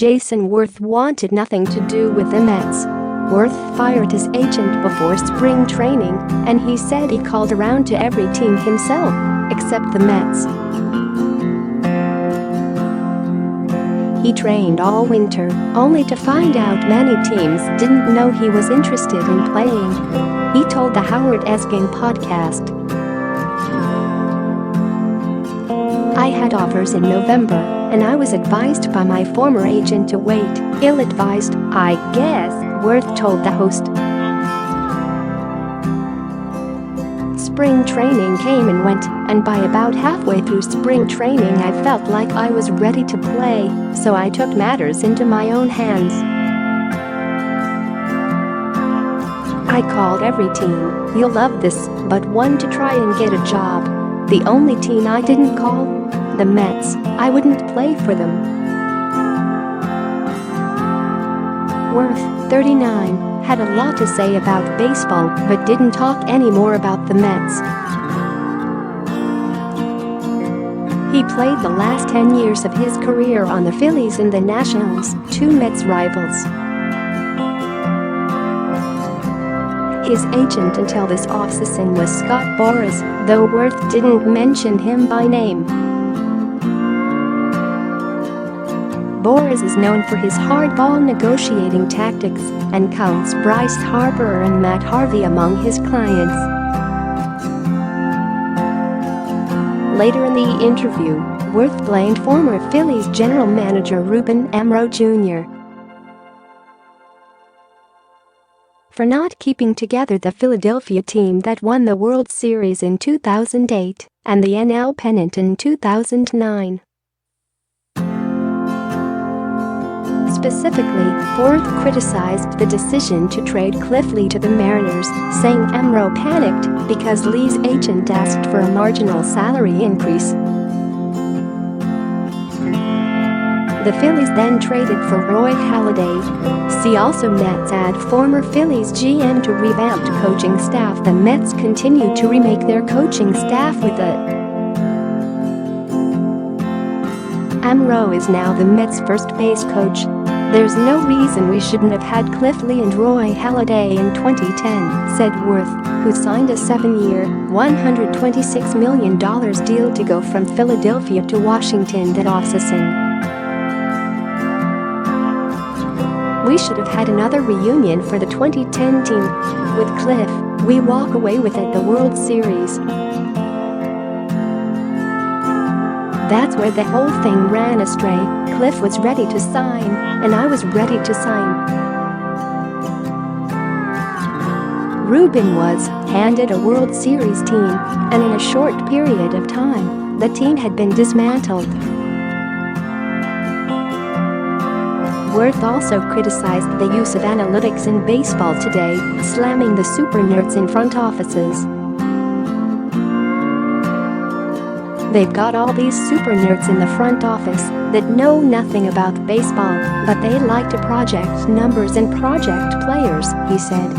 Jayson Werth wanted nothing to do with the Mets. Werth fired his agent before spring training, and he said he called around to every team himself, except the Mets. He trained all winter, only to find out many teams didn't know he was interested in playing. He told the Howard Eskin Podcast, "I had offers in November, and I was advised by my former agent to wait. Ill-advised, I guess," Werth told the host. Spring training came and went, and by about halfway through spring training I felt like I was ready to play, so I took matters into my own hands. I called every team, you'll love this, but one to try and get a job. The only team I didn't call? The Mets. I wouldn't play for them." Werth, 39, had a lot to say about baseball but didn't talk anymore about the Mets. He played the last 10 years of his career on the Phillies and the Nationals, two Mets rivals. His agent until this offseason was Scott Boras, though Werth didn't mention him by name. Boras is known for his hardball negotiating tactics and counts Bryce, Harper and Harvey among his clients. Later in the interview, Werth blamed former Phillies general manager Ruben Amaro Jr. for not keeping together the Philadelphia team that won the World Series in 2008 and the NL pennant in 2009. Specifically, Werth criticized the decision to trade Cliff Lee to the Mariners, saying Amaro panicked because Lee's agent asked for a marginal salary increase. The Phillies then traded for Roy Halladay. See also Mets add former Phillies GM to revamped coaching staff. The Mets continue to remake their coaching staff with a Amaro is now the Mets' first base coach. "There's no reason we shouldn't have had Cliff Lee and Roy Halladay in 2010, said Werth, who signed a 7-year, $126 million deal to go from Philadelphia to Washington that offseason. "We should have had another reunion for the 2010 team. With Cliff, we walk away with it, the World Series. That's where the whole thing ran astray. Cliff was ready to sign, and I was ready to sign. Ruben was handed a World Series team, and in a short period of time, the team had been dismantled." Werth also criticized the use of analytics in baseball today, slamming the super nerds in front offices. "They've got all these super nerds in the front office that know nothing about baseball, but they like to project numbers and project players," he said.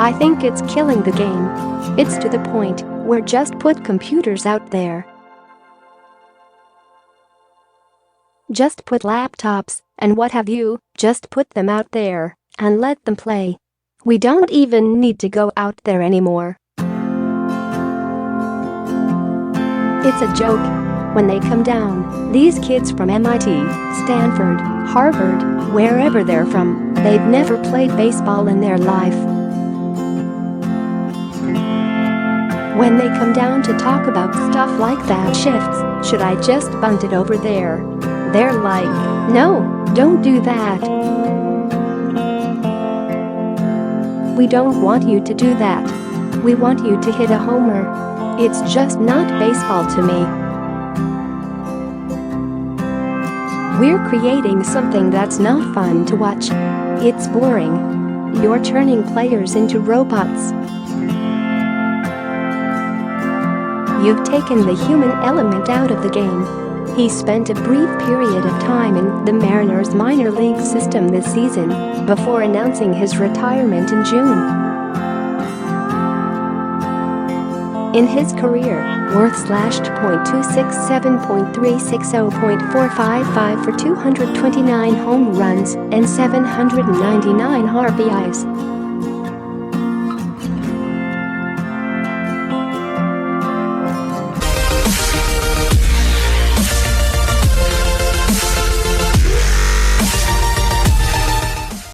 "I think it's killing the game. It's to the point where just put computers out there. Just put laptops and what have you, just put them out there and let them play. We don't even need to go out there anymore. It's a joke. When they come down, these kids from MIT, Stanford, Harvard, wherever they're from, they've never played baseball in their life. When they come down to talk about stuff like that, shifts, should I just bunt it over there? They're like, no, don't do that. We don't want you to do that. We want you to hit a homer. It's just not baseball to me. We're creating something that's not fun to watch. It's boring. You're turning players into robots. You've taken the human element out of the game." He spent a brief period of time in the Mariners minor league system this season before announcing his retirement in June. In his career, Werth slashed .267, .360, .455 for 229 home runs and 799 RBIs.